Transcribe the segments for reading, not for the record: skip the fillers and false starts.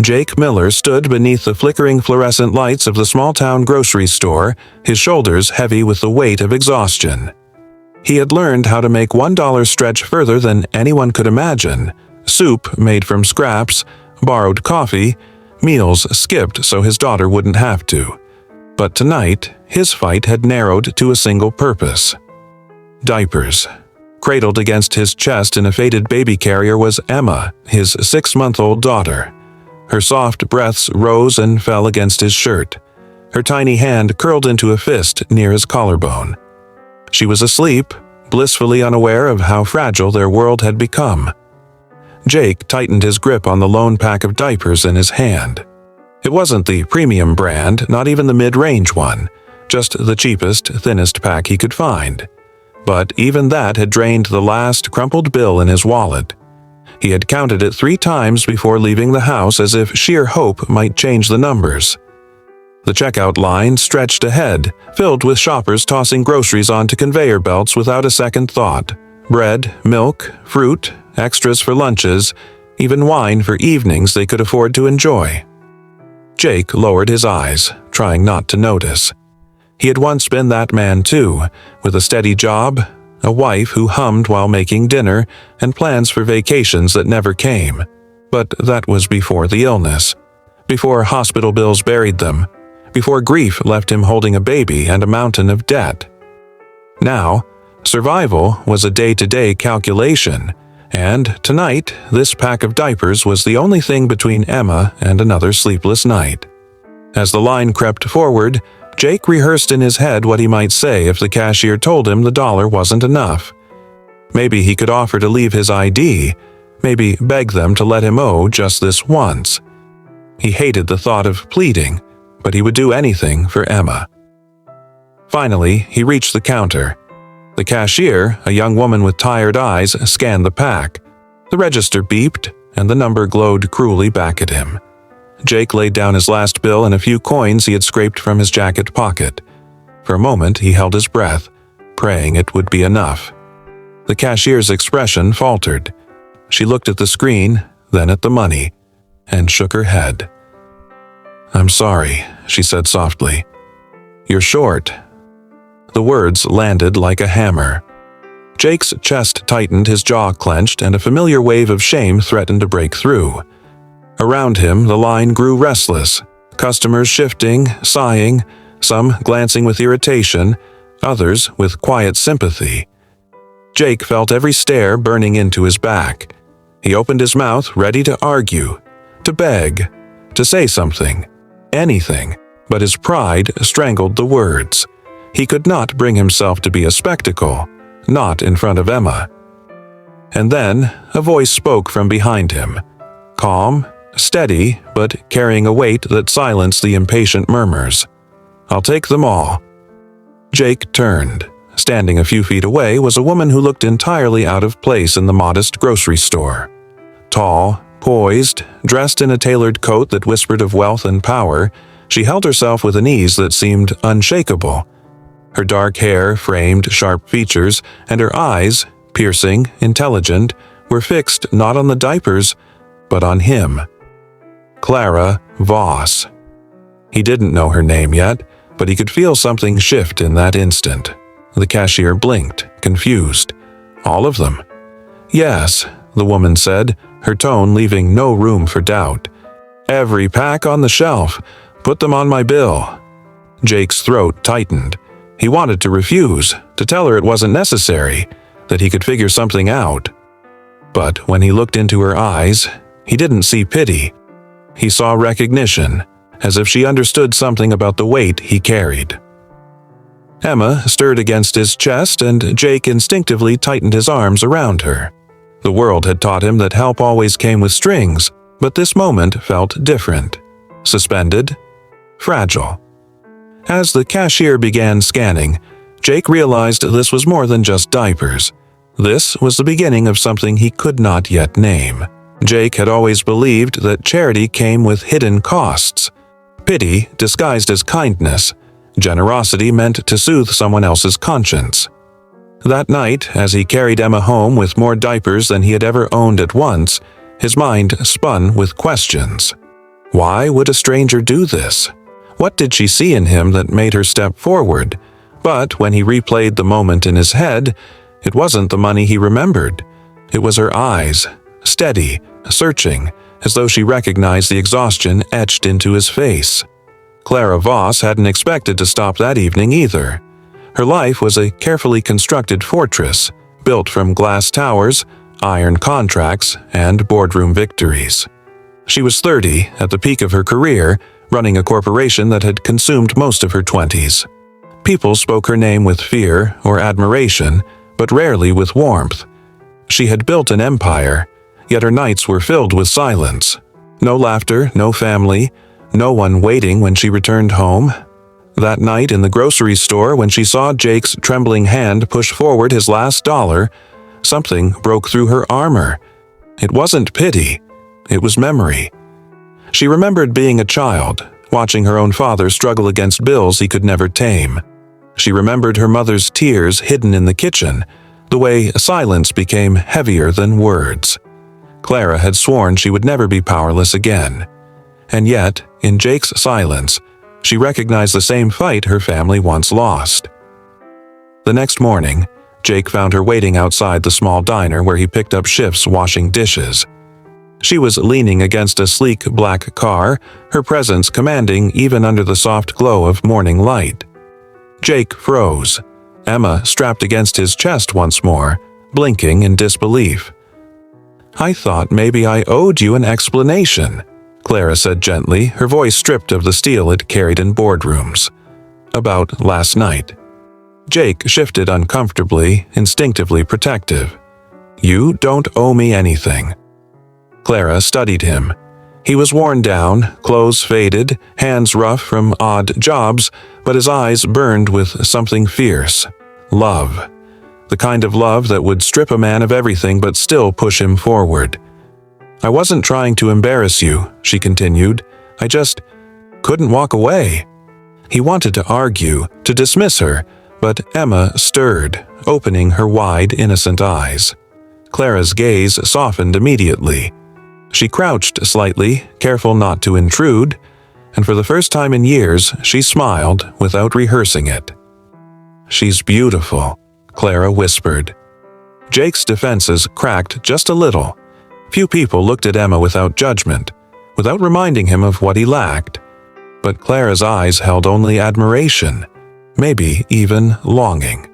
Jake Miller stood beneath the flickering fluorescent lights of the small-town grocery store, his shoulders heavy with the weight of exhaustion. He had learned how to make $1 stretch further than anyone could imagine. Soup made from scraps, borrowed coffee, meals skipped so his daughter wouldn't have to. But tonight, his fight had narrowed to a single purpose. Diapers. Cradled against his chest in a faded baby carrier was Emma, his 6-month-old daughter. Her soft breaths rose and fell against his shirt. Her tiny hand curled into a fist near his collarbone. She was asleep, blissfully unaware of how fragile their world had become. Jake tightened his grip on the lone pack of diapers in his hand. It wasn't the premium brand, not even the mid-range one, just the cheapest, thinnest pack he could find. But even that had drained the last crumpled bill in his wallet. He had counted it 3 times before leaving the house as if sheer hope might change the numbers. The checkout line stretched ahead, filled with shoppers tossing groceries onto conveyor belts without a second thought. Bread, milk, fruit, extras for lunches, even wine for evenings they could afford to enjoy. Jake lowered his eyes, trying not to notice. He had once been that man too, with a steady job, a wife who hummed while making dinner, and plans for vacations that never came. But that was before the illness, before hospital bills buried them, before grief left him holding a baby and a mountain of debt. Now, survival was a day-to-day calculation, and tonight this pack of diapers was the only thing between Emma and another sleepless night. As the line crept forward, Jake rehearsed in his head what he might say if the cashier told him the dollar wasn't enough. Maybe he could offer to leave his ID, maybe beg them to let him owe just this once. He hated the thought of pleading, but he would do anything for Emma. Finally, he reached the counter. The cashier, a young woman with tired eyes, scanned the pack. The register beeped, and the number glowed cruelly back at him. Jake laid down his last bill and a few coins he had scraped from his jacket pocket. For a moment, he held his breath, praying it would be enough. The cashier's expression faltered. She looked at the screen, then at the money, and shook her head. "I'm sorry," she said softly. "You're short." The words landed like a hammer. Jake's chest tightened, his jaw clenched, and a familiar wave of shame threatened to break through. Around him, the line grew restless, customers shifting, sighing, some glancing with irritation, others with quiet sympathy. Jake felt every stare burning into his back. He opened his mouth, ready to argue, to beg, to say something, anything, but his pride strangled the words. He could not bring himself to be a spectacle, not in front of Emma. And then a voice spoke from behind him, calm, steady, but carrying a weight that silenced the impatient murmurs. "I'll take them all." Jake turned. Standing a few feet away was a woman who looked entirely out of place in the modest grocery store. Tall, poised, dressed in a tailored coat that whispered of wealth and power, she held herself with an ease that seemed unshakable. Her dark hair framed sharp features, and her eyes, piercing, intelligent, were fixed not on the diapers, but on him. Clara Voss. He didn't know her name yet, but he could feel something shift in that instant. The cashier blinked, confused. "All of them?" "Yes," the woman said, her tone leaving no room for doubt. "Every pack on the shelf. Put them on my bill." Jake's throat tightened. He wanted to refuse, to tell her it wasn't necessary, that he could figure something out. But when he looked into her eyes, he didn't see pity. He saw recognition, as if she understood something about the weight he carried. Emma stirred against his chest, and Jake instinctively tightened his arms around her. The world had taught him that help always came with strings, but this moment felt different. Suspended, fragile. As the cashier began scanning, Jake realized this was more than just diapers. This was the beginning of something he could not yet name. Jake had always believed that charity came with hidden costs. Pity disguised as kindness. Generosity meant to soothe someone else's conscience. That night, as he carried Emma home with more diapers than he had ever owned at once, his mind spun with questions. Why would a stranger do this? What did she see in him that made her step forward? But when he replayed the moment in his head, it wasn't the money he remembered. It was her eyes, steady, searching, as though she recognized the exhaustion etched into his face. Clara Voss hadn't expected to stop that evening either. Her life was a carefully constructed fortress, built from glass towers, iron contracts, and boardroom victories. She was 30, at the peak of her career, running a corporation that had consumed most of her 20s. People spoke her name with fear or admiration, but rarely with warmth. She had built an empire, yet her nights were filled with silence. No laughter, no family, no one waiting when she returned home. That night in the grocery store, when she saw Jake's trembling hand push forward his last dollar, something broke through her armor. It wasn't pity, it was memory. She remembered being a child, watching her own father struggle against bills he could never tame. She remembered her mother's tears hidden in the kitchen, the way silence became heavier than words. Clara had sworn she would never be powerless again. And yet, in Jake's silence, she recognized the same fight her family once lost. The next morning, Jake found her waiting outside the small diner where he picked up shifts washing dishes. She was leaning against a sleek black car, her presence commanding even under the soft glow of morning light. Jake froze, Emma strapped against his chest once more, blinking in disbelief. "I thought maybe I owed you an explanation," Clara said gently, her voice stripped of the steel it carried in boardrooms. "About last night." Jake shifted uncomfortably, instinctively protective. "You don't owe me anything." Clara studied him. He was worn down, clothes faded, hands rough from odd jobs, but his eyes burned with something fierce. Love. The kind of love that would strip a man of everything but still push him forward. "I wasn't trying to embarrass you," she continued. "I just couldn't walk away." He wanted to argue, to dismiss her, but Emma stirred, opening her wide, innocent eyes. Clara's gaze softened immediately. She crouched slightly, careful not to intrude, and for the first time in years, she smiled without rehearsing it. "She's beautiful," Clara whispered. Jake's defenses cracked just a little. Few people looked at Emma without judgment, without reminding him of what he lacked. But Clara's eyes held only admiration, maybe even longing.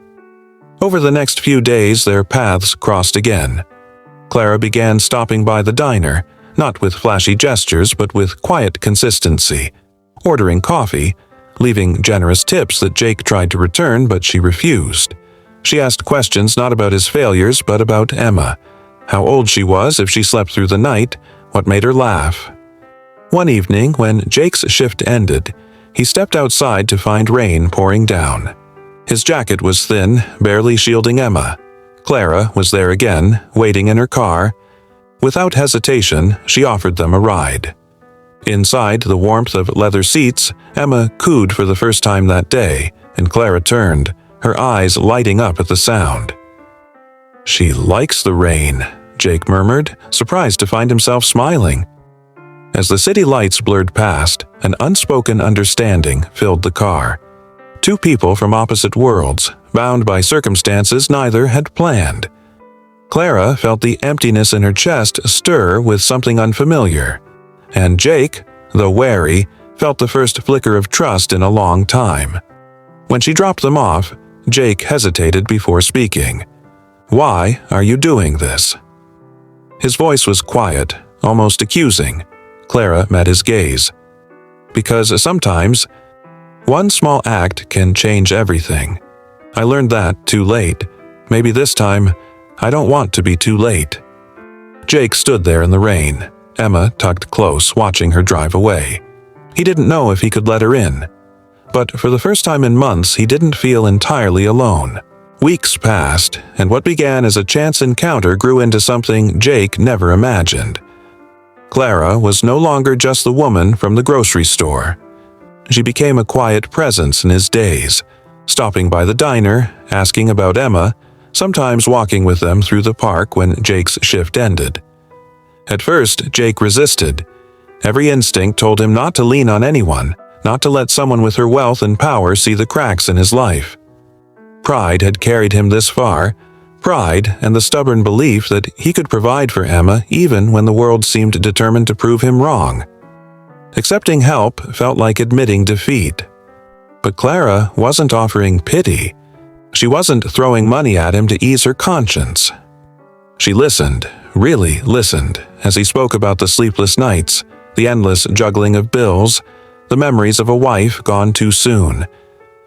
Over the next few days, their paths crossed again. Clara began stopping by the diner, not with flashy gestures but with quiet consistency, ordering coffee, leaving generous tips that Jake tried to return but she refused. She asked questions not about his failures but about Emma, how old she was, if she slept through the night, what made her laugh. One evening, when Jake's shift ended, he stepped outside to find rain pouring down. His jacket was thin, barely shielding Emma. Clara was there again, waiting in her car. Without hesitation, she offered them a ride. Inside the warmth of leather seats, Emma cooed for the first time that day, and Clara turned, her eyes lighting up at the sound. "She likes the rain," Jake murmured, surprised to find himself smiling. As the city lights blurred past, an unspoken understanding filled the car. Two people from opposite worlds, bound by circumstances neither had planned. Clara felt the emptiness in her chest stir with something unfamiliar, and Jake, though wary, felt the first flicker of trust in a long time. When she dropped them off, Jake hesitated before speaking. "Why are you doing this?" His voice was quiet, almost accusing. Clara met his gaze. "Because sometimes, one small act can change everything. I learned that too late. Maybe this time, I don't want to be too late." Jake stood there in the rain, Emma tucked close, watching her drive away. He didn't know if he could let her in. But for the first time in months, he didn't feel entirely alone. Weeks passed, and what began as a chance encounter grew into something Jake never imagined. Clara was no longer just the woman from the grocery store. She became a quiet presence in his days, stopping by the diner, asking about Emma, sometimes walking with them through the park when Jake's shift ended. At first, Jake resisted. Every instinct told him not to lean on anyone, not to let someone with her wealth and power see the cracks in his life. Pride had carried him this far, pride and the stubborn belief that he could provide for Emma even when the world seemed determined to prove him wrong. Accepting help felt like admitting defeat. But Clara wasn't offering pity. She wasn't throwing money at him to ease her conscience. She listened, really listened, as he spoke about the sleepless nights, the endless juggling of bills, the memories of a wife gone too soon.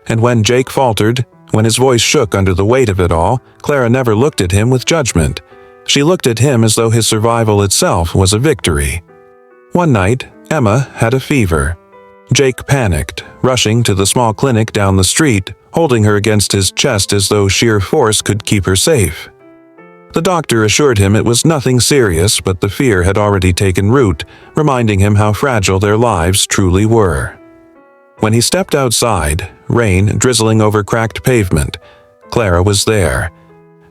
And when Jake faltered, when his voice shook under the weight of it all, Clara never looked at him with judgment. She looked at him as though his survival itself was a victory. One night, Emma had a fever. Jake panicked, rushing to the small clinic down the street, holding her against his chest as though sheer force could keep her safe. The doctor assured him it was nothing serious, but the fear had already taken root, reminding him how fragile their lives truly were. When he stepped outside, rain drizzling over cracked pavement, Clara was there.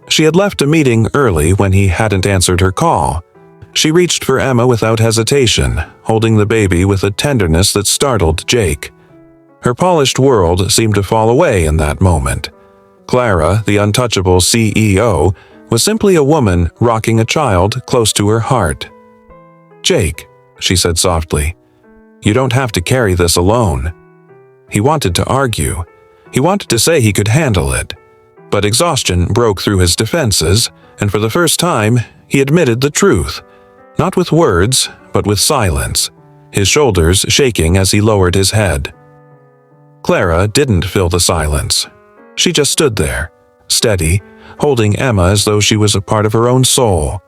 She had left a meeting early when he hadn't answered her call. She reached for Emma without hesitation, holding the baby with a tenderness that startled Jake. Her polished world seemed to fall away in that moment. Clara, the untouchable CEO, was simply a woman rocking a child close to her heart. "Jake," she said softly, "you don't have to carry this alone." He wanted to argue. He wanted to say he could handle it. But exhaustion broke through his defenses, and for the first time, he admitted the truth. Not with words, but with silence, his shoulders shaking as he lowered his head. Clara didn't fill the silence. She just stood there, steady, holding Emma as though she was a part of her own soul.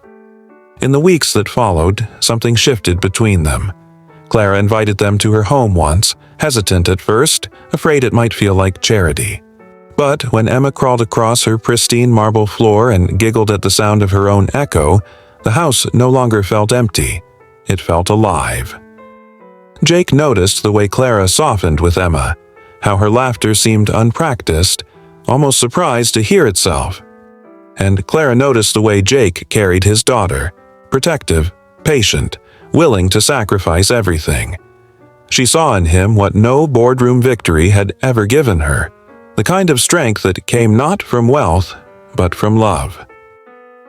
In the weeks that followed, something shifted between them. Clara invited them to her home once, hesitant at first, afraid it might feel like charity. But when Emma crawled across her pristine marble floor and giggled at the sound of her own echo, the house no longer felt empty. It felt alive. Jake noticed the way Clara softened with Emma, how her laughter seemed unpracticed, almost surprised to hear itself. And Clara noticed the way Jake carried his daughter, protective, patient, willing to sacrifice everything. She saw in him what no boardroom victory had ever given her, the kind of strength that came not from wealth, but from love.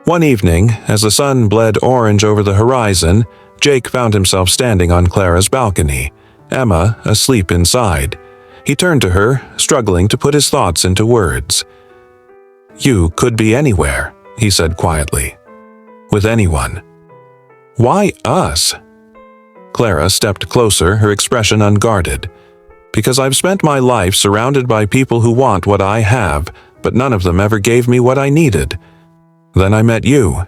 One evening, as the sun bled orange over the horizon, Jake found himself standing on Clara's balcony, Emma asleep inside. He turned to her, struggling to put his thoughts into words. "You could be anywhere," he said quietly. "With anyone." "Why us?" Clara stepped closer, her expression unguarded. "Because I've spent my life surrounded by people who want what I have, but none of them ever gave me what I needed. Then I met you.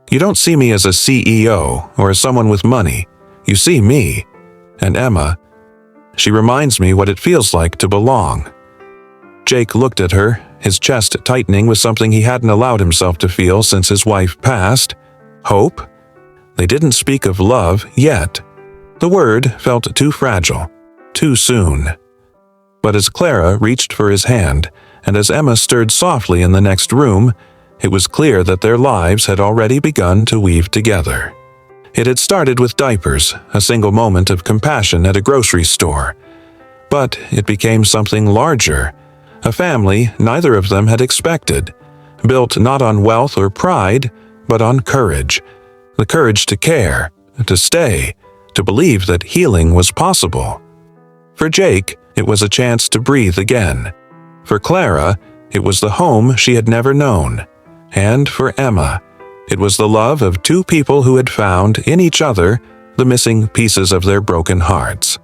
You don't see me as a CEO or as someone with money. You see me. And Emma, she reminds me what it feels like to belong." Jake looked at her, his chest tightening with something he hadn't allowed himself to feel since his wife passed. Hope? They didn't speak of love yet. The word felt too fragile, too soon. But as Clara reached for his hand, and as Emma stirred softly in the next room, it was clear that their lives had already begun to weave together. It had started with Diapers, a single moment of compassion at a grocery store. But it became something larger, a family neither of them had expected, built not on wealth or pride, but on courage. The courage to care, to stay, to believe that healing was possible. For Jake, it was a chance to breathe again. For Clara, it was the home she had never known. And for Emma, it was the love of two people who had found in each other the missing pieces of their broken hearts.